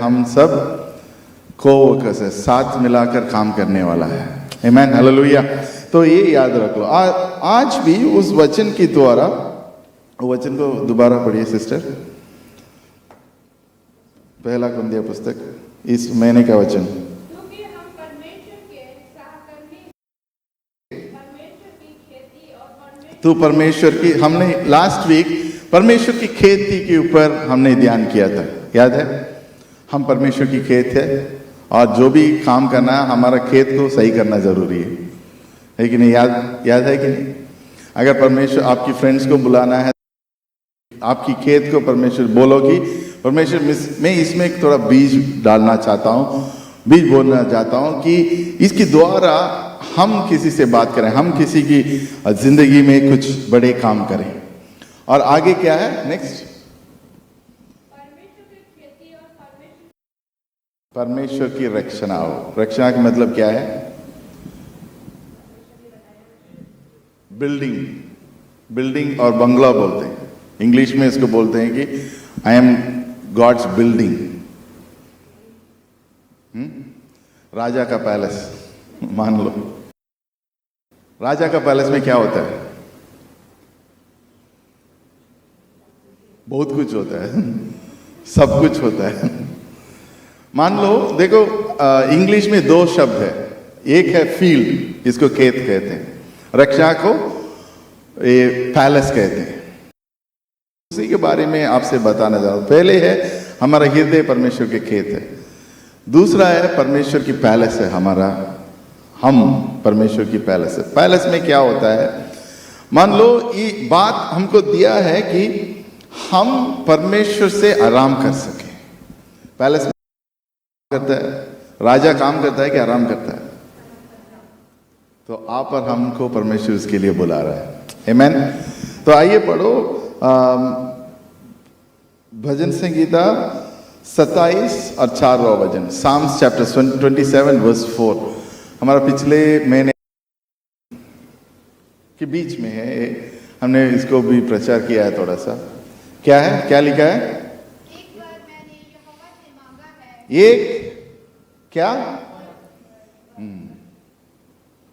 हम सब कोवर्कर्स है, साथ मिलाकर काम करने वाला है। आमीन, हालेलुया। तो ये याद रख लो। आज भी उस वचन के द्वारा, वचन को दोबारा पढ़िए सिस्टर, पहला कुरिन्थियों पुस्तक इस महीने का वचन। क्योंकि हम परमेश्वर के सहकर्मी, परमेश्वर की खेती और परमेश्वर, तो परमेश्वर की, हमने लास्ट वीक परमेश्वर की खेती के ऊपर हमने ध्यान किया था, याद है? हम परमेश्वर की खेत है और जो भी काम करना है हमारा खेत को सही करना जरूरी है कि नहीं? याद है कि नहीं? अगर परमेश्वर आपकी फ्रेंड्स को बुलाना है, आपकी खेत को परमेश्वर बोलो कि परमेश्वर मैं इसमें थोड़ा बीज डालना चाहता हूँ, बीज बोलना चाहता हूँ कि इसके द्वारा हम किसी से बात करें, हम किसी की जिंदगी में कुछ बड़े काम करें। और आगे क्या है नेक्स्ट? परमेश्वर की खेती और परमेश्वर की रक्षणा हो। रक्षणा का मतलब क्या है? बिल्डिंग और बंगला बोलते हैं, इंग्लिश में इसको बोलते हैं कि आई एम गॉड्स बिल्डिंग। राजा का पैलेस मान लो, राजा का पैलेस में क्या होता है? बहुत कुछ होता है, सब कुछ होता है। मान लो, देखो इंग्लिश में दो शब्द है, एक है फील्ड, इसको खेत कहते हैं, रक्षा को ये पैलेस कहते हैं। उसी के बारे में आपसे बताना चाहता हूं। पहले है हमारा हृदय परमेश्वर के खेत है, दूसरा है परमेश्वर की पैलेस है हमारा, हम परमेश्वर की पैलेस है। पैलेस में क्या होता है? मान लो ये बात हमको दिया है कि हम परमेश्वर से आराम कर सके। पैलेस में करता है, राजा काम करता है कि आराम करता है? तो आप और हमको परमेश्वर उसके लिए बुला रहा है। आमीन। तो आइए पढ़ो भजन संगीता 27 और 4वां भजन, साम्स चैप्टर 27 वर्स 4। हमारा पिछले महीने के बीच में है, हमने इसको भी प्रचार किया है थोड़ा सा। क्या है, क्या लिखा है? एक बार मैंने यहोवा से मांगा है, एक क्या?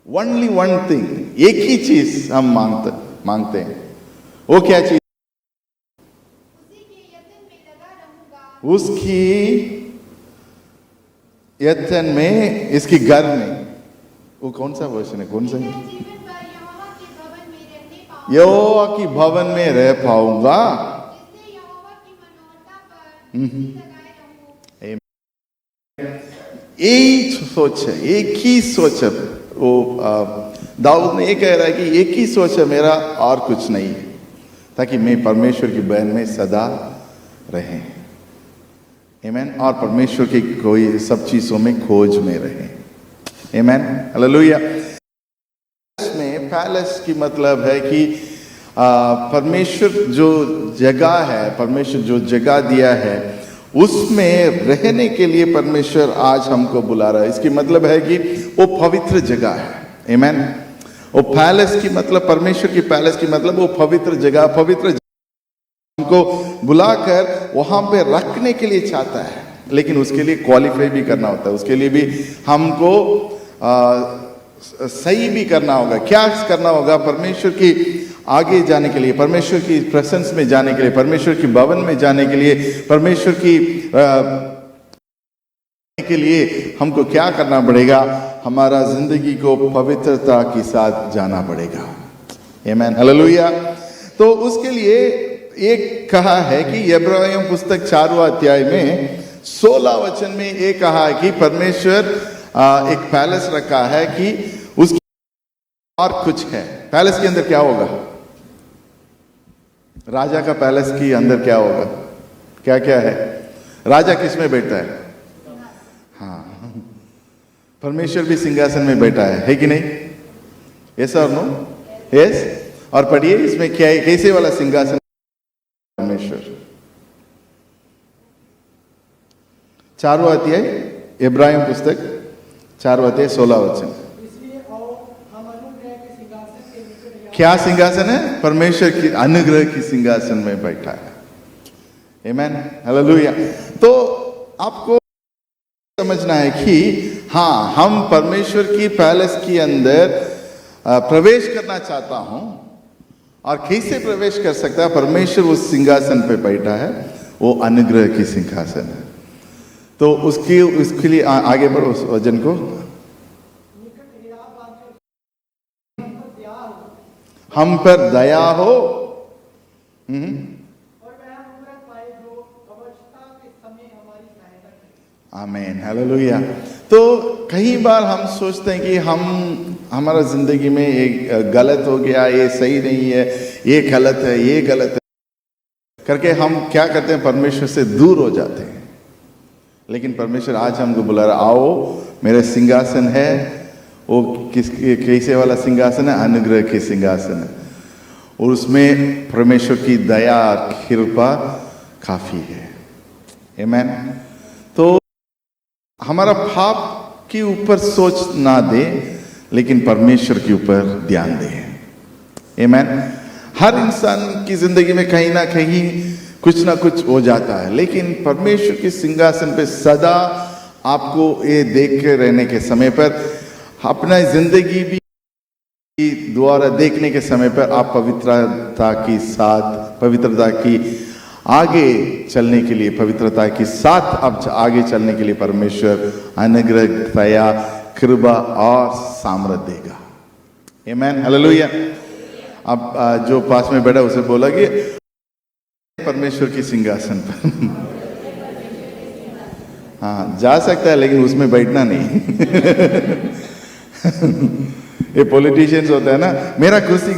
ओनली वन थिंग, एक ही चीज हम मांगते हैं। वो क्या चीज? उसी के यत्न में लगा रहूंगा, उसकी यत्न में, इसकी घर में। वो कौन सा वर्षन है, कौन सा? मैं जीवन भर यहोवा के भवन में रहने पाऊंगा, यहोवा की भवन में रह पाऊंगा, इसलिए यहोवा की मनोरथा पर लगाए रहूं। यही सोच है, एक ही सोच है। वो दाऊद ने ये कह रहा है कि एक ही सोच है मेरा और कुछ नहीं है, ताकि मैं परमेश्वर की बहन में सदा रहे। आमीन। और परमेश्वर की कोई सब चीजों में खोज में रहे। आमीन, हालेलुया। में पैलेस की मतलब है कि परमेश्वर जो जगह है, परमेश्वर जो जगह दिया है उसमें रहने के लिए परमेश्वर आज हमको बुला रहा है। इसकी मतलब है कि वो पवित्र जगह है। आमीन। वो पैलेस की मतलब, परमेश्वर की पैलेस की मतलब वो पवित्र जगह, पवित्र हमको बुलाकर वहां पे रखने के लिए चाहता है, लेकिन उसके लिए क्वालिफाई भी करना होता है, उसके लिए भी हमको सही भी करना होगा। क्या करना होगा? परमेश्वर की आगे जाने के लिए, परमेश्वर की प्रेजेंस में जाने के लिए, परमेश्वर की भवन में जाने के लिए, परमेश्वर की के लिए हमको क्या करना पड़ेगा? हमारा जिंदगी को पवित्रता के साथ जाना पड़ेगा। आमीन, हालेलुया। तो उसके लिए एक कहा है कि इब्राहिम पुस्तक 4वां अध्याय में 16 वचन में एक कहा है कि परमेश्वर एक पैलेस रखा है कि उसकी और कुछ है। पैलेस के अंदर क्या होगा? राजा का पैलेस के अंदर क्या होगा? क्या क्या है? राजा किस में बैठा है? हाँ, परमेश्वर भी सिंहासन में बैठा है कि नहीं? यस और नो? यस। और पढ़िए इसमें क्या है, कैसे वाला सिंहासन? परमेश्वर। 4वां अध्याय इब्राहिम पुस्तक 4वां अध्याय 16 वचन। क्या सिंहासन है? परमेश्वर की अनुग्रह की सिंहासन में बैठा है। आमीन, हालेलुया। तो आपको समझना है कि हाँ, हम परमेश्वर की पैलेस के अंदर प्रवेश करना चाहता हूं, और कैसे प्रवेश कर सकता है? परमेश्वर उस सिंहासन पे बैठा है, वो अनुग्रह की सिंहासन है। तो उसके लिए आगे बढ़ो उस वचन को। हम पर दया हो, आमीन, हालेलुया। तो कई बार हम सोचते हैं कि हमारा जिंदगी में एक गलत हो गया, ये सही नहीं है, ये गलत है, ये गलत है करके हम क्या करते हैं? परमेश्वर से दूर हो जाते हैं। लेकिन परमेश्वर आज हमको बुला रहा, आओ मेरा सिंहासन है। वो कैसे वाला सिंहासन है? अनुग्रह की सिंहासन है, और उसमें परमेश्वर की दया कृपा काफी है। आमीन। तो हमारा पाप के ऊपर सोच ना दे, लेकिन परमेश्वर के ऊपर ध्यान दे। आमीन। हर इंसान की जिंदगी में कहीं ना कहीं कुछ ना कुछ हो जाता है, लेकिन परमेश्वर के सिंहासन पे सदा आपको ये देख के रहने के समय पर, अपना जिंदगी भी द्वारा देखने के समय पर, आप पवित्रता की आगे चलने के लिए, पवित्रता के साथ अब आगे चलने के लिए परमेश्वर अनुग्रह, दया, कृपा और सामर्थ देगा। आमीन, हालेलुया। अब जो पास में बैठा उसे बोला कि परमेश्वर की सिंहासन पर हाँ जा सकता है, लेकिन उसमें बैठना नहीं। ये पॉलिटिशियंस होता है ना, मेरा कुर्सी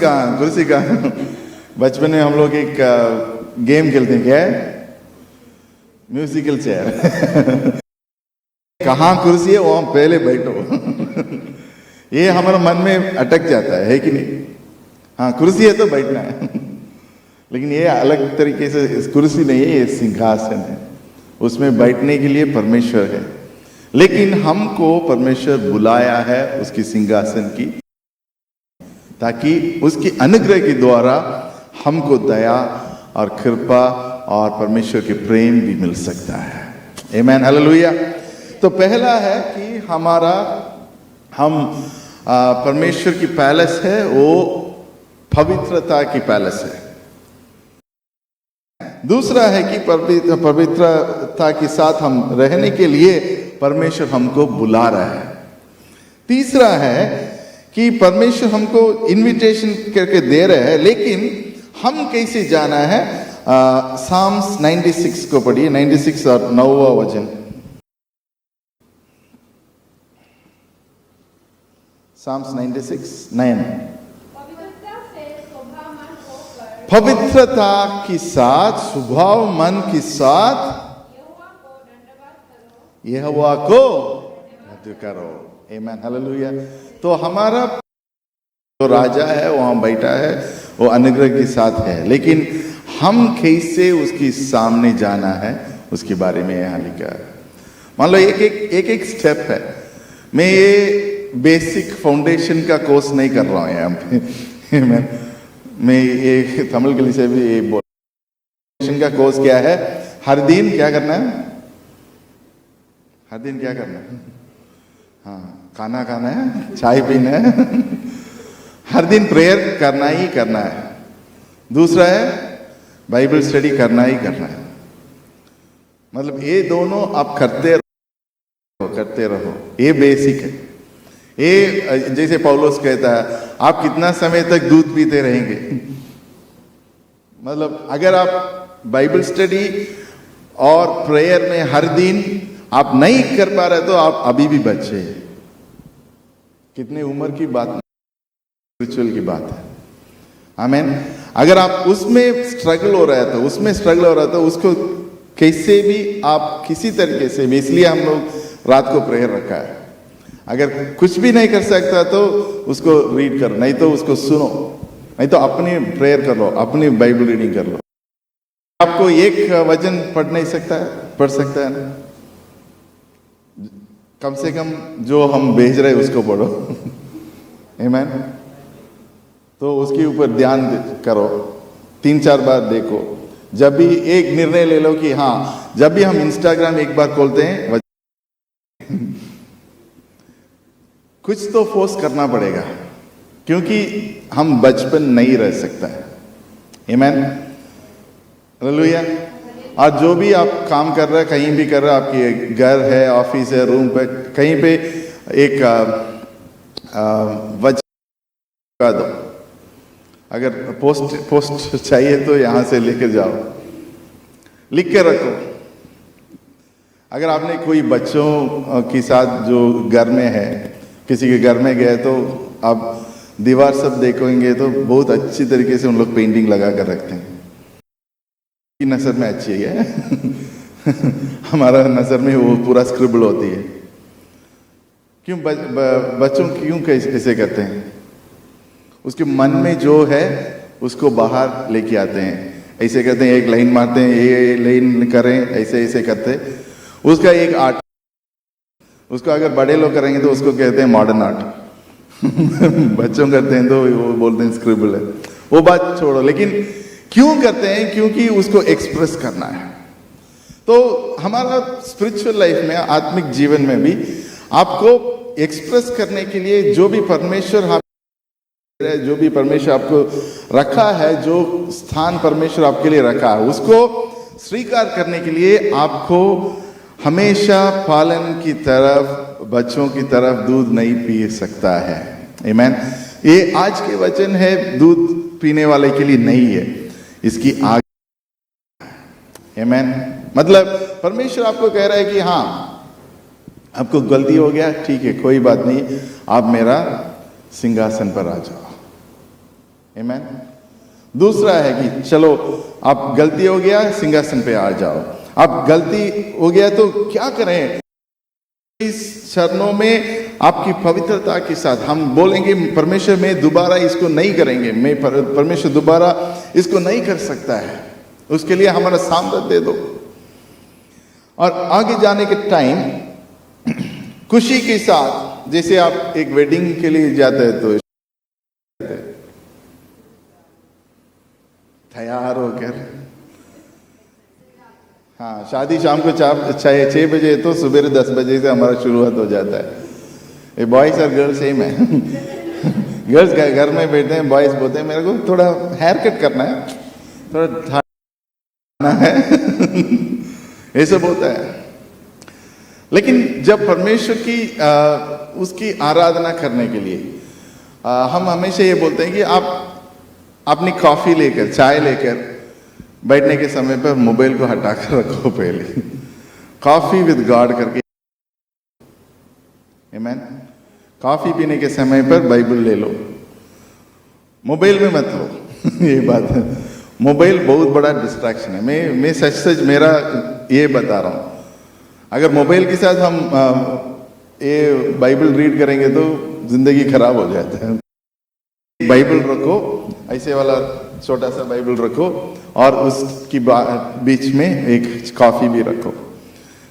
कहाँ। बचपन में हम लोग एक गेम खेलते हैं, क्या है? Musical chair. कहाँ कुर्सी है वहां पहले बैठो। ये हमारे मन में अटक जाता है कि नहीं? हाँ, कुर्सी है तो बैठना है। लेकिन ये अलग तरीके से कुर्सी नहीं है, ये सिंहासन है, उसमें बैठने के लिए परमेश्वर है। लेकिन हमको परमेश्वर बुलाया है उसकी सिंहासन की, ताकि उसकी अनुग्रह के द्वारा हमको दया और कृपा और परमेश्वर के प्रेम भी मिल सकता है। आमीन, हालेलुया। तो पहला है कि हम परमेश्वर की पैलेस है, वो पवित्रता की पैलेस है। दूसरा है कि पवित्रता के साथ हम रहने के लिए परमेश्वर हमको बुला रहा है। तीसरा है कि परमेश्वर हमको इनविटेशन करके दे रहे हैं, लेकिन हम कैसे जाना है? साम्स 96 को पढ़िए, 96 और 9वां वचन। साम्स 96:9। पवित्रता के साथ, स्वभाव मन के साथ यहोवा को धन्यवाद करो। आमीन, हालेलुया। तो हमारा जो राजा है वहां बैठा है, वो अनुग्रह के साथ है, लेकिन हम कैसे उसके सामने जाना है उसके बारे में यहाँ लिखा है। मान लो एक स्टेप है। मैं ये बेसिक फाउंडेशन का कोर्स नहीं कर रहा हूँ यहाँ पे। मैं ये तमिल के लिए से भी ये फाउंडेशन का कोर्स क्या है? हर दिन क्या करना है? हर दिन क्या करना है? हाँ, खाना खाना है, चाय पीना है। हर दिन प्रेयर करना ही करना है। दूसरा है बाइबल स्टडी करना ही करना है। मतलब ये दोनों आप करते रहो, ये बेसिक है। ये जैसे पौलुस कहता है, आप कितना समय तक दूध पीते रहेंगे? मतलब अगर आप बाइबल स्टडी और प्रेयर में हर दिन आप नहीं कर पा रहे तो आप अभी भी बच्चे हैं। कितने उम्र की बात, स्पिरिचुअल की बात है। आमीन। अगर आप उसमें स्ट्रगल हो रहा है तो उसको कैसे भी आप किसी तरीके से भी, इसलिए हम लोग रात को प्रेयर रखा है। अगर कुछ भी नहीं कर सकता तो उसको रीड करो, नहीं तो उसको सुनो, नहीं तो अपनी प्रेयर कर लो, अपनी बाइबल रीडिंग कर लो। आपको एक वचन पढ़ सकता है ना, कम से कम जो हम भेज रहे उसको पढ़ो। आमीन। तो उसके ऊपर ध्यान करो, 3-4 बार देखो। जब भी एक निर्णय ले लो कि हाँ, जब भी हम इंस्टाग्राम एक बार खोलते हैं कुछ तो फोर्स करना पड़ेगा, क्योंकि हम बचपन नहीं रह सकता है। आमीन, हालेलुया। और जो भी आप काम कर रहे हैं, कहीं भी कर रहे हैं, आपकी घर है, ऑफिस है, रूम पे, कहीं पे एक वचन दो। अगर पोस्ट चाहिए तो यहाँ से लेकर जाओ, लिख के रखो। अगर आपने कोई बच्चों के साथ जो घर में है, किसी के घर में गए तो आप दीवार सब देखोगे तो बहुत अच्छी तरीके से उन लोग पेंटिंग लगा कर रखते हैं। की नजर में अच्छी है हमारा नजर में वो पूरा स्क्रिबल होती है। क्यों बच्चों क्यों कैसे करते हैं? उसके मन में जो है उसको बाहर लेके आते हैं। ऐसे करते हैं, एक लाइन मारते हैं, ये लाइन करें, ऐसे ऐसे करते। उसका एक आर्ट, उसको अगर बड़े लोग करेंगे तो उसको कहते हैं मॉडर्न आर्ट बच्चों करते हैं तो वो बोलते हैं स्क्रिबल है। वो बात छोड़ो, लेकिन क्यों करते हैं? क्योंकि उसको एक्सप्रेस करना है। तो हमारा स्पिरिचुअल लाइफ में, आत्मिक जीवन में भी आपको एक्सप्रेस करने के लिए जो भी परमेश्वर जो भी परमेश्वर आपको रखा है, जो स्थान परमेश्वर आपके लिए रखा है, उसको स्वीकार करने के लिए आपको हमेशा पालन की तरफ, बच्चों की तरफ दूध नहीं पी सकता है। आमीन। ये आज के वचन है, दूध पीने वाले के लिए नहीं है, इसकी आगे। आमीन। मतलब परमेश्वर आपको कह रहा है कि हाँ, आपको गलती हो गया, ठीक है, कोई बात नहीं, आप मेरा सिंहासन पर आ जाओ। आमीन। दूसरा है कि चलो, आप गलती हो गया, सिंहासन पे आ जाओ। आप गलती हो गया तो क्या करें? इस चरणों में आपकी पवित्रता के साथ हम बोलेंगे, परमेश्वर में दोबारा इसको नहीं करेंगे, मैं परमेश्वर दोबारा इसको नहीं कर सकता है, उसके लिए हमारा सामर्थ्य दे दो। और आगे जाने के टाइम खुशी के साथ, जैसे आप एक वेडिंग के लिए जाते हैं तो तैयार होकर, हाँ, शादी शाम को 6 बजे तो सुबह 10 बजे से हमारा शुरुआत हो जाता है। ये बॉयज और गर्ल्स सेम है गर्ल्स घर में बैठते हैं, बॉयज बोलते हैं मेरे को थोड़ा हेयर कट करना है, थोड़ा थाना है ये सब होता है। लेकिन जब परमेश्वर की उसकी आराधना करने के लिए हम हमेशा ये बोलते हैं कि आप अपनी कॉफी लेकर, चाय लेकर बैठने के समय पर मोबाइल को हटाकर रखो पहले, कॉफी विद गॉड करके। आमीन। कॉफी पीने के समय पर बाइबल ले लो, मोबाइल में मत लो ये बात है, मोबाइल बहुत बड़ा डिस्ट्रैक्शन है। मैं सच मेरा ये बता रहा हूं, अगर मोबाइल के साथ हम ये बाइबल रीड करेंगे तो जिंदगी खराब हो जाता है। बाइबल रखो, ऐसे वाला छोटा सा बाइबल रखो, और उसकी बीच में एक कॉफी भी रखो।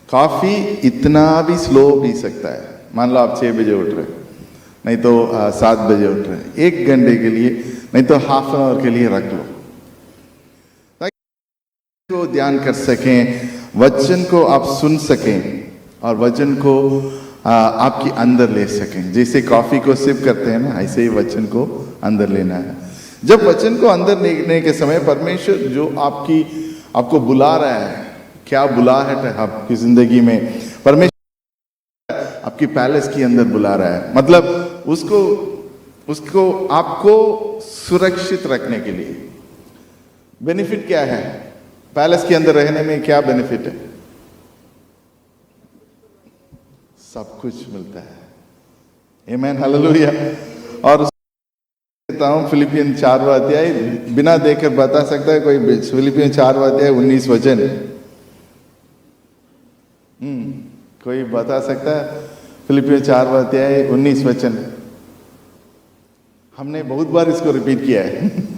कॉफी इतना भी स्लो पी सकता है। मान लो आप 6 बजे उठ रहे, नहीं तो 7 बजे उठ रहे, 1 घंटे के लिए, नहीं तो हाफ एन आवर के लिए रख लो, ताकि को ध्यान कर सकें, वचन को आप सुन सकें और वचन को आपके अंदर ले सकें। जैसे कॉफी को सिप करते हैं ना, ऐसे ही वचन को अंदर लेना है। जब वचन को अंदर लेने के समय परमेश्वर जो आपको बुला रहा है, क्या बुला है आपकी जिंदगी में, परमेश्वर आपकी पैलेस के अंदर बुला रहा है। मतलब उसको आपको सुरक्षित रखने के लिए। बेनिफिट क्या है पैलेस के अंदर रहने में? क्या बेनिफिट है? सब कुछ मिलता है। आमीन, हालेलुया। और फिलिपियन 4वां अध्याय, बिना देखकर बता सकता है कोई? फिलिपियन 4वां अध्याय 19 वचन कोई बता सकता है? फिलिपियन 4वां अध्याय 19 वचन। हमने बहुत बार इसको रिपीट किया है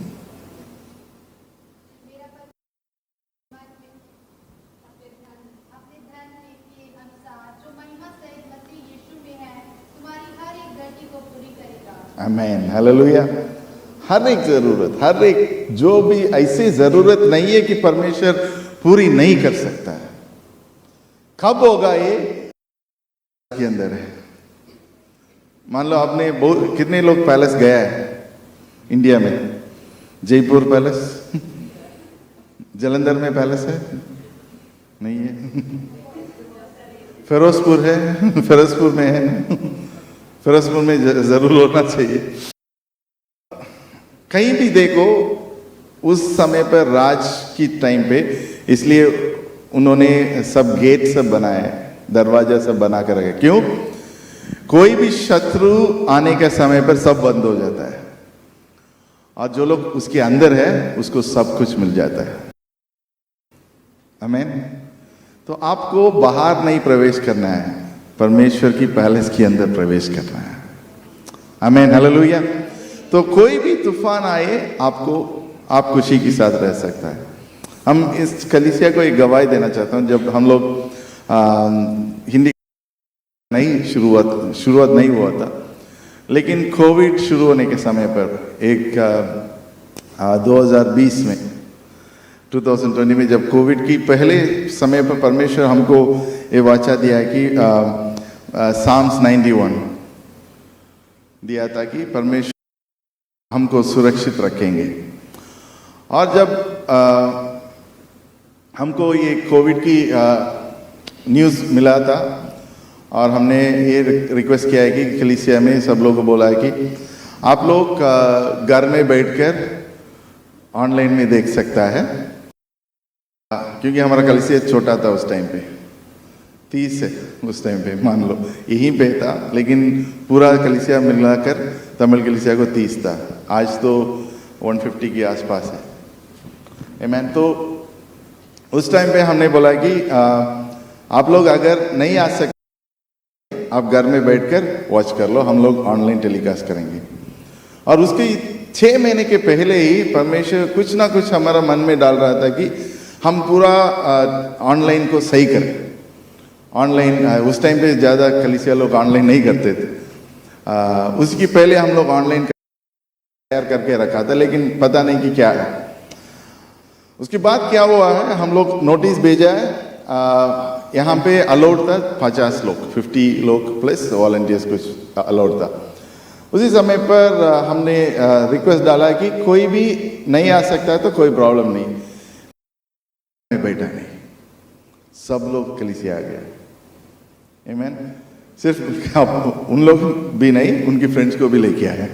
आमीन, हालेलुया। हर एक जरूरत, हर एक जो भी ऐसी जरूरत नहीं है कि परमेश्वर पूरी नहीं कर सकता है। कब होगा? ये के अंदर है। मान लो आपने बहुत कितने लोग पैलेस गया है इंडिया में? जयपुर पैलेस, जलंधर में पैलेस है? नहीं है। फिरोजपुर है, फिरोजपुर में है ना? फिरोजपुर में जरूर होना चाहिए। कहीं भी देखो उस समय पर राज की टाइम पे, इसलिए उन्होंने सब गेट सब बनाए, दरवाजा सब बना कर रखे। क्यों? कोई भी शत्रु आने के समय पर सब बंद हो जाता है, और जो लोग उसके अंदर है उसको सब कुछ मिल जाता है। आमीन। तो आपको बाहर नहीं प्रवेश करना है, परमेश्वर की पैलेस के अंदर प्रवेश करना है। आमीन, हालेलुया। तो कोई भी तूफान आए, आप खुशी के साथ रह सकता है। हम इस कलीसिया को एक गवाही देना चाहता हूँ। जब हम लोग हिंदी नहीं शुरुआत नहीं हुआ था, लेकिन कोविड शुरू होने के समय पर एक 2020 में 2020 में जब कोविड की पहले समय पर परमेश्वर हमको ये वाचा दिया है कि साम्स 91 दिया था कि परमेश्वर हमको सुरक्षित रखेंगे। और जब हमको ये कोविड की न्यूज़ मिला था, और हमने ये रिक्वेस्ट किया है कि कलीसिया में सब लोगों को बोला है कि आप लोग घर में बैठकर ऑनलाइन में देख सकता है, क्योंकि हमारा कलीसिया छोटा था उस टाइम पे, 30 है उस टाइम पे, मान लो यहीं पे था, लेकिन पूरा कलीसिया मिलाकर तमिल कलीसिया को 30 था। आज तो 150 के आसपास है। आमीन। तो उस टाइम पे हमने बोला कि आप लोग अगर नहीं आ सकते, आप घर में बैठकर वॉच कर लो, हम लोग ऑनलाइन टेलीकास्ट करेंगे। और उसके 6 महीने के पहले ही परमेश्वर कुछ ना कुछ हमारा मन में डाल रहा था कि हम पूरा ऑनलाइन को सही करें। ऑनलाइन उस टाइम पे ज़्यादा कलीसिया लोग ऑनलाइन नहीं करते थे। उसकी पहले हम लोग ऑनलाइन तैयार करके रखा था, लेकिन पता नहीं कि क्या है। उसके बाद क्या हुआ है, हम लोग नोटिस भेजा है, यहाँ पे अलाउड था 50 लोग, 50 लोग प्लस वॉलंटियर्स कुछ अलाउड था। उसी समय पर हमने रिक्वेस्ट डाला कि कोई भी नहीं आ सकता है तो कोई प्रॉब्लम नहीं, बैठा नहीं, सब लोग कलीसिया आ गए। आमीन। सिर्फ उन लोग भी नहीं, उनकी फ्रेंड्स को भी लेके आए।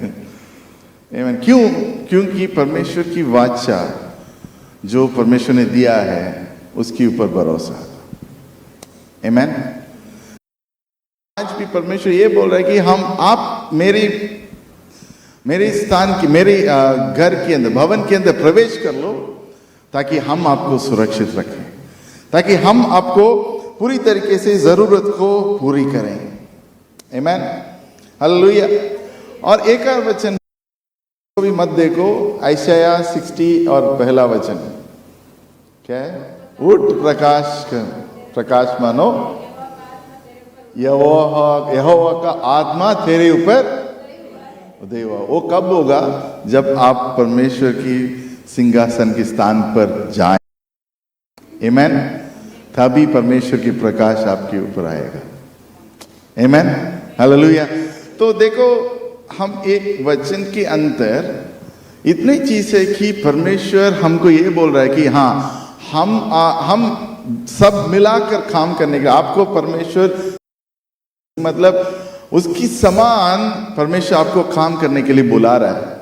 आमीन। क्यों? क्योंकि परमेश्वर की वाचा जो परमेश्वर ने दिया है उसके ऊपर भरोसा। आमीन। आज भी परमेश्वर ये बोल रहा है कि आप मेरे स्थान की, मेरे घर के अंदर, भवन के अंदर प्रवेश कर लो, ताकि हम आपको सुरक्षित रखें, ताकि हम आपको पूरी तरीके से जरूरत को पूरी करें। आमीन, हालेलुया। और एक और वचन को भी मत देखो, यशाया 60 और पहला वचन क्या है? उठ प्रकाश मानो, यहोवा का आत्मा तेरे ऊपर उदय हुआ। वो कब होगा? जब आप परमेश्वर की सिंहासन के स्थान पर जाएं। आमीन। तभी परमेश्वर की प्रकाश आपके ऊपर आएगा। आमीन, हालेलुया। तो देखो, हम एक वचन के अंदर इतनी चीज है कि परमेश्वर हमको ये बोल रहा है कि हाँ, हम सब मिलाकर काम करने का, आपको परमेश्वर मतलब उसकी समान परमेश्वर आपको काम करने के लिए बुला रहा है।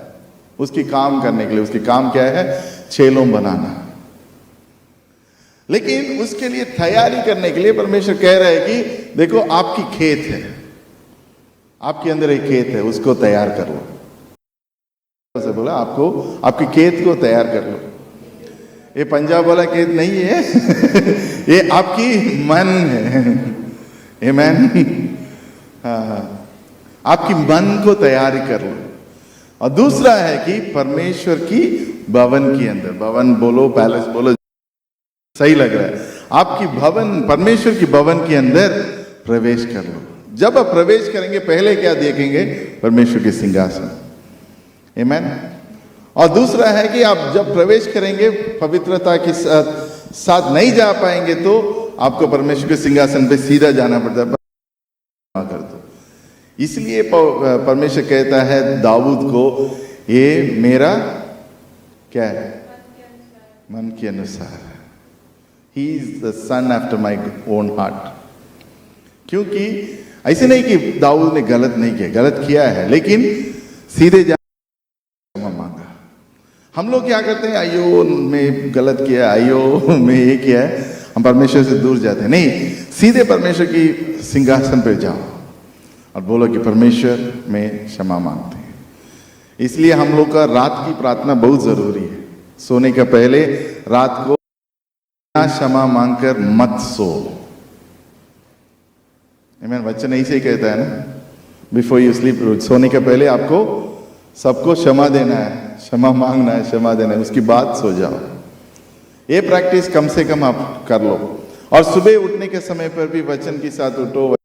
उसकी काम करने के लिए, उसकी काम क्या है? चेलों बनाना। लेकिन उसके लिए तैयारी करने के लिए परमेश्वर कह रहा है कि देखो, आपकी खेत है, आपके अंदर एक खेत है, उसको तैयार कर लो। से बोला आपको, आपकी खेत को तैयार कर लो। ये पंजाब वाला खेत नहीं है ये आपकी मन है। आमीन। हाँ, आपकी मन को तैयारी कर लो। और दूसरा है कि परमेश्वर की भवन के अंदर, भवन बोलो, पैलेस बोलो, सही लग रहा है, आपकी भवन, परमेश्वर की भवन के अंदर प्रवेश कर लो। जब आप प्रवेश करेंगे, पहले क्या देखेंगे? परमेश्वर के सिंहासन। आमीन। और दूसरा है कि आप जब प्रवेश करेंगे, पवित्रता के साथ नहीं जा पाएंगे, तो आपको परमेश्वर के सिंहासन पे सीधा जाना पड़ता है। कर दो। इसलिए परमेश्वर कहता है दाऊद को, ये मेरा क्या है, मन के अनुसार। He is the son after my own heart. क्योंकि ऐसे नहीं कि दाऊद ने गलत नहीं किया, गलत किया है, लेकिन सीधे जा क्षमा मांगा। हम लोग क्या करते हैं, आइयो मैं गलत किया, आइयो मैं ये किया है, हम परमेश्वर से दूर जाते हैं। नहीं, सीधे परमेश्वर की सिंहासन पर जाओ और बोलो कि परमेश्वर मैं क्षमा मांगते हैं। इसलिए हम लोग का रात की प्रार्थना बहुत जरूरी है। सोने के पहले रात को क्षमा मांगकर मत सो। आमीन। वचन ऐसे ही कहता है ना, बिफोर यू स्लीप, सोने के पहले आपको सबको क्षमा देना है, क्षमा मांगना है, क्षमा देना है, उसकी बाद सो जाओ। ये प्रैक्टिस कम से कम आप कर लो। और सुबह उठने के समय पर भी वचन के साथ उठो,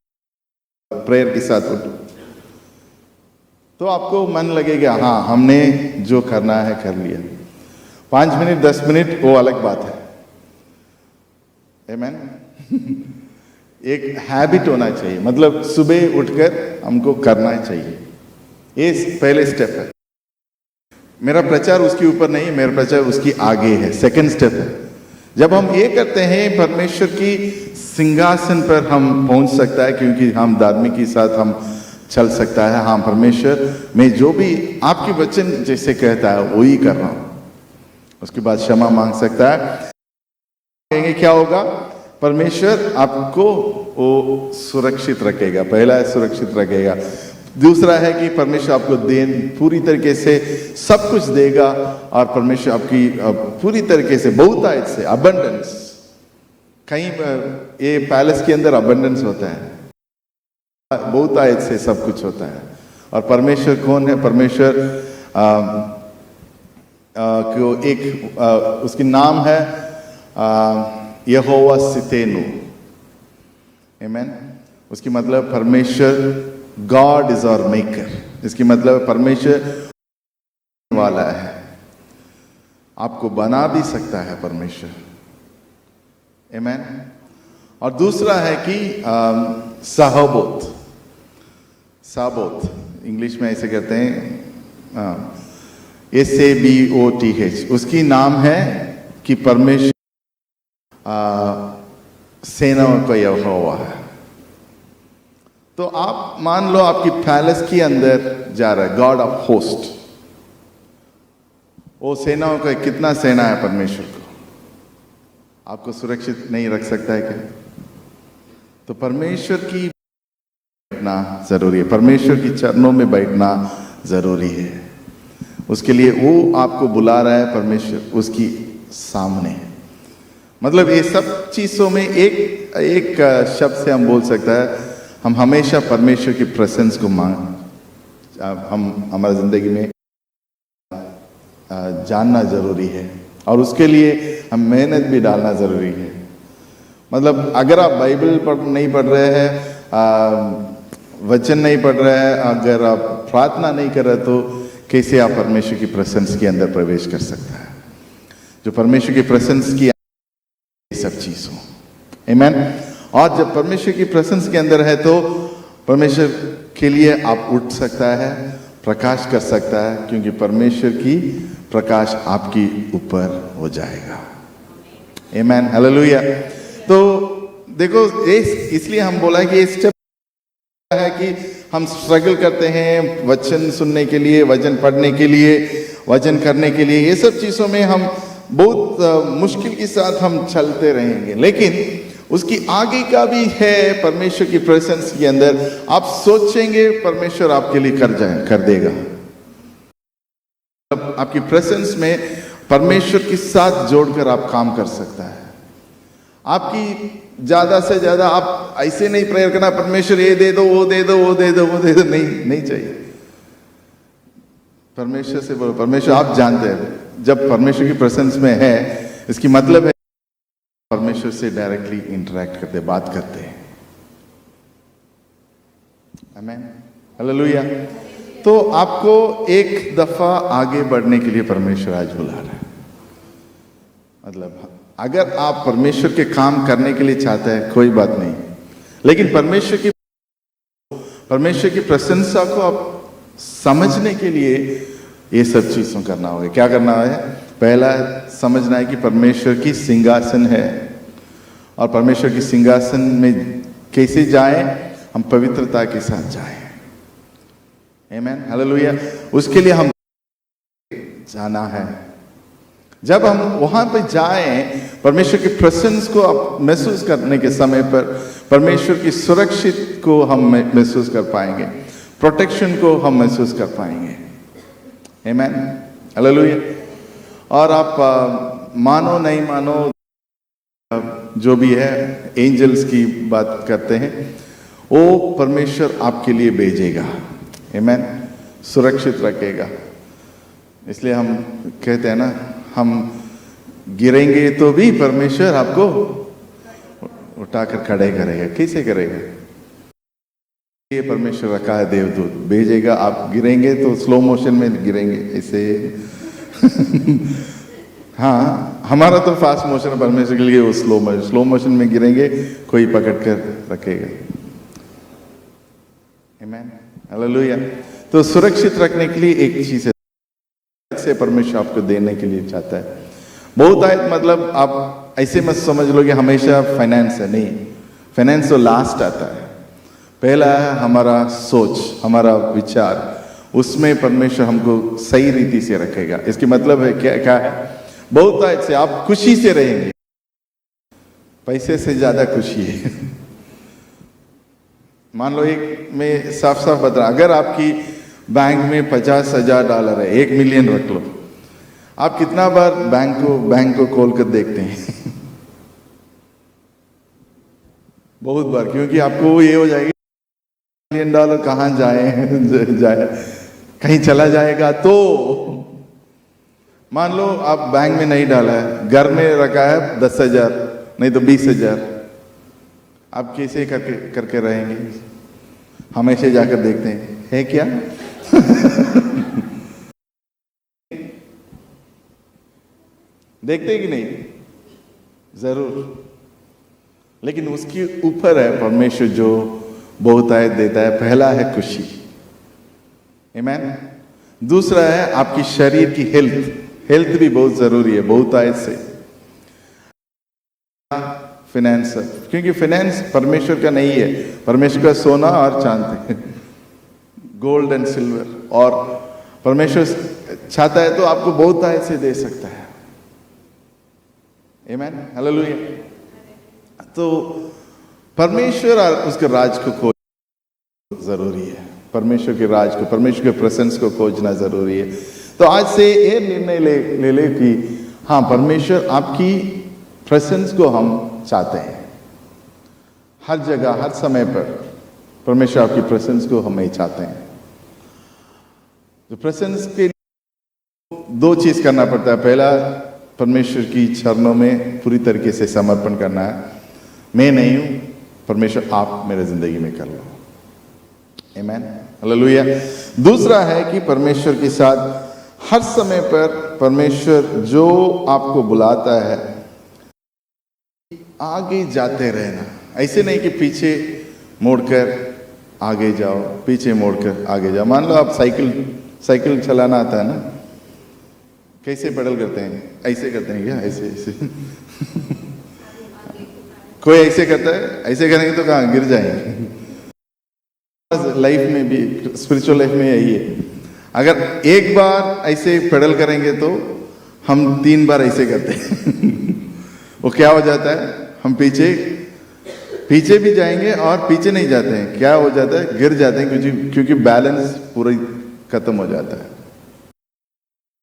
प्रेयर के साथ उठो, तो आपको मन लगेगा हाँ हमने जो करना है कर लिया। 5 मिनट 10 मिनट वो अलग बात है। आमीन। एक हैबिट होना चाहिए, मतलब सुबह उठकर हमको करना चाहिए। ये पहले स्टेप है। मेरा प्रचार उसके ऊपर नहीं, मेरा प्रचार उसकी आगे है, सेकंड स्टेप है। जब हम ये करते हैं, परमेश्वर की सिंहासन पर हम पहुंच सकता है, क्योंकि हम धार्मिक के साथ हम चल सकता है। हाँ परमेश्वर, मैं जो भी आपकी वचन जैसे कहता है वही कर रहा हूं। उसके बाद क्षमा मांग सकता है। कहेंगे क्या होगा, परमेश्वर आपको वो सुरक्षित रखेगा। पहला है सुरक्षित रखेगा, दूसरा है कि परमेश्वर आपको पूरी तरीके से सब कुछ देगा, और परमेश्वर आपकी पूरी तरीके से बहुतायत से, अबंडेंस। कहीं ये पैलेस के अंदर अबंडेंस होता है, बहुतायत से सब कुछ होता है। और परमेश्वर कौन है, परमेश्वर को एक उसकी नाम है यहोवा सितेनु। आमीन। उसकी मतलब परमेश्वर, गॉड इज आवर मेकर। इसकी मतलब परमेश्वर वाला है, आपको बना भी सकता है परमेश्वर। आमीन। और दूसरा है कि साहबोत, साबोत इंग्लिश में ऐसे कहते हैं, SABOTH। उसकी नाम है कि परमेश्वर सेनाओं का यहोवा है। तो आप मान लो आपकी पैलेस के अंदर जा रहा है गॉड ऑफ होस्ट। वो सेनाओं का कितना सेना है परमेश्वर को, आपको सुरक्षित नहीं रख सकता है क्या? तो परमेश्वर की बैठना जरूरी है, परमेश्वर की चरणों में बैठना जरूरी है। उसके लिए वो आपको बुला रहा है, परमेश्वर उसकी सामने। मतलब ये सब चीजों में एक शब्द से हम बोल सकता है, हम हमेशा परमेश्वर की प्रेजेंस को हम हमारी जिंदगी में जानना जरूरी है, और उसके लिए हम मेहनत भी डालना जरूरी है। मतलब अगर आप बाइबल नहीं पढ़ रहे हैं, वचन नहीं पढ़ रहे हैं, अगर आप प्रार्थना नहीं कर रहे, तो कैसे आप परमेश्वर की प्रेजेंस के अंदर प्रवेश कर सकता है? जो परमेश्वर की प्रेजेंस की सब चीज हो। आमीन। और जब परमेश्वर की प्रेजेंस के अंदर है, तो परमेश्वर के लिए आप उठ सकता है, प्रकाश कर सकता है, क्योंकि परमेश्वर की प्रकाश आपकी ऊपर हो जाएगा। आमीन। हालेलुया। तो देखो, इसलिए हम बोला है कि ये स्टेप है कि हम स्ट्रगल करते हैं वचन सुनने के लिए, वचन पढ़ने के लिए, वचन करने के लिए। ये सब चीजों में हम बहुत मुश्किल के साथ हम चलते रहेंगे, लेकिन उसकी आगे का भी है परमेश्वर की प्रेजेंस के अंदर। आप सोचेंगे परमेश्वर आपके लिए कर देगा। आपकी प्रेजेंस में परमेश्वर के साथ जोड़कर आप काम कर सकता है। आपकी ज्यादा से ज्यादा आप ऐसे नहीं प्रेयर करना, परमेश्वर ये दे दो, वो दे दो, वो दे दो, वो दे दो, नहीं चाहिए। परमेश्वर से बोलो, परमेश्वर आप जानते हैं। जब परमेश्वर की प्रेजेंस में है, इसकी मतलब है परमेश्वर से डायरेक्टली इंटरेक्ट करते, बात करते हैं। आमीन। हालेलुया। तो आपको एक दफा आगे बढ़ने के लिए परमेश्वर आज बुला रहा है। मतलब अगर आप परमेश्वर के काम करने के लिए चाहते हैं, कोई बात नहीं, लेकिन परमेश्वर की प्रशंसा को आप समझने के लिए ये सब चीजों करना होगा। क्या करना है? पहला समझना है कि परमेश्वर की सिंहासन है, और परमेश्वर की सिंहासन में कैसे जाएं? हम पवित्रता के साथ जाएं। आमीन, हालेलुया। उसके लिए हम जाना है। जब हम वहां पे जाएं, परमेश्वर की प्रेजेंस को आप महसूस करने के समय पर परमेश्वर की सुरक्षित को हम महसूस कर पाएंगे, प्रोटेक्शन को हम महसूस कर पाएंगे। आमीन, हालेलुया। और आप मानो नहीं मानो, जो भी है, एंजल्स की बात करते हैं, वो परमेश्वर आपके लिए भेजेगा। आमीन, सुरक्षित रखेगा। इसलिए हम कहते हैं ना, हम गिरेंगे तो भी परमेश्वर आपको उठाकर खड़े करेगा। कैसे करेगा? ये परमेश्वर रखा है, देवदूत भेजेगा। आप गिरेंगे तो स्लो मोशन में गिरेंगे, ऐसे हाँ, हमारा तो फास्ट मोशन है, परमेश्वर के लिए वो स्लो मोशन में गिरेंगे, कोई पकड़ कर रखेगा। आमीन, हालेलुया। तो सुरक्षित रखने के लिए एक चीज है से परमेश्वर आपको देने के लिए चाहता है। बहुत आयत मतलब आप ऐसे मत समझ लो कि हमेशा फाइनेंस है, नहीं। फाइनेंस तो लास्ट आता है। पहला है हमारा सोच, हमारा विचार, उसमें परमेश्वर हमको सही रीति से रखेगा। इसकी मतलब है क्या है? बहुत आयत से आप खुशी से रहेंगे, पैसे से ज्यादा खुशी है। मान लो एक में साफ साफ बता, अगर आपकी बैंक में $50,000 है, 1 मिलियन रख लो, आप कितना बार बैंक को खोल कर देखते हैं? बहुत बार, क्योंकि आपको ये हो जाएगा $1 मिलियन कहाँ जाए कहीं चला जाएगा। तो मान लो आप बैंक में नहीं डाला है, घर में रखा है 10,000 नहीं तो 20,000, आप कैसे करके रहेंगे? हमेशा जाकर देखते हैं, है क्या? देखते कि नहीं? जरूर। लेकिन उसके ऊपर है परमेश्वर जो बहुत आयत देता है। पहला है खुशी, आमीन। दूसरा है आपकी शरीर की हेल्थ भी बहुत जरूरी है, बहुत आयत से। फाइनेंस, क्योंकि फाइनेंस परमेश्वर का नहीं है, परमेश्वर का सोना और चांदी, गोल्ड एंड सिल्वर, और परमेश्वर चाहता है तो आपको बहुत आयत से दे सकता है। आमीन, हालेलुया। तो परमेश्वर और उसके राज को खोजना जरूरी है। परमेश्वर के राज को, परमेश्वर के प्रेजेंस को खोजना जरूरी है। तो आज से ये निर्णय ले कि हाँ, परमेश्वर आपकी प्रेजेंस को हम चाहते हैं। हर जगह, हर समय पर परमेश्वर आपकी प्रेजेंस को हमें चाहते हैं। तो प्रेजेंस के लिए 2 चीज करना पड़ता है। पहला, परमेश्वर की चरणों में पूरी तरीके से समर्पण करना है। मैं नहीं हूं, परमेश्वर आप मेरे जिंदगी में कर लो। आमीन, हालेलुया। दूसरा है कि परमेश्वर के साथ हर समय पर परमेश्वर जो आपको बुलाता है, आगे जाते रहना। ऐसे नहीं कि पीछे मुड़कर आगे जाओ, पीछे मुड़कर आगे जाओ। मान लो आप साइकिल चलाना आता है ना, कैसे पेडल करते हैं? ऐसे करते हैं क्या? ऐसे कोई ऐसे करता है? ऐसे करेंगे तो कहाँ गिर जाएंगे। लाइफ में भी, स्पिरिचुअल लाइफ में यही है। अगर एक बार ऐसे पेडल करेंगे तो हम 3 बार ऐसे करते हैं। वो क्या हो जाता है? हम पीछे भी जाएंगे और पीछे नहीं जाते हैं। क्या हो जाता है? गिर जाते हैं, क्योंकि बैलेंस पूरा खत्म हो जाता है।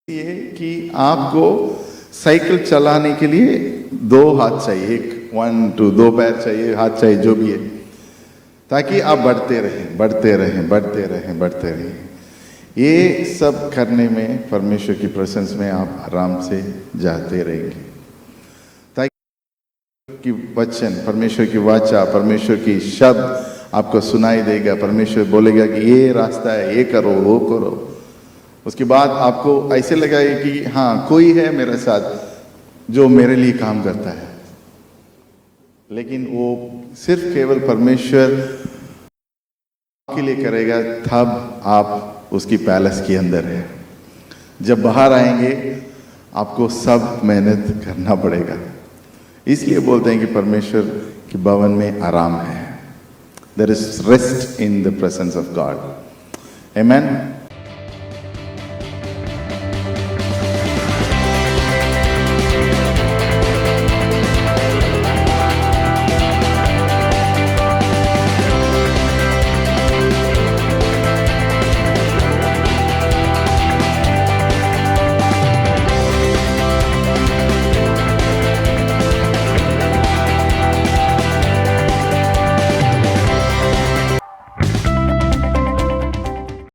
ये कि आपको साइकिल चलाने के लिए 2 हाथ चाहिए, 1 2 2 पैर चाहिए, हाथ चाहिए, जो भी है, ताकि आप बढ़ते रहें। ये सब करने में परमेश्वर की प्रेजेंस में आप आराम से जाते रहेंगे, ताकि की वचन, परमेश्वर की वाचा, परमेश्वर की शब्द आपको सुनाई देगा। परमेश्वर बोलेगा कि ये रास्ता है, ये करो, वो करो। उसके बाद आपको ऐसे लगेगा कि हाँ, कोई है मेरे साथ जो मेरे लिए काम करता है। लेकिन वो सिर्फ केवल परमेश्वर आपके लिए करेगा, तब आप उसकी पैलेस के अंदर है। जब बाहर आएंगे आपको सब मेहनत करना पड़ेगा। इसलिए बोलते हैं कि परमेश्वर के भवन में आराम है। There is rest in the presence of God. Amen.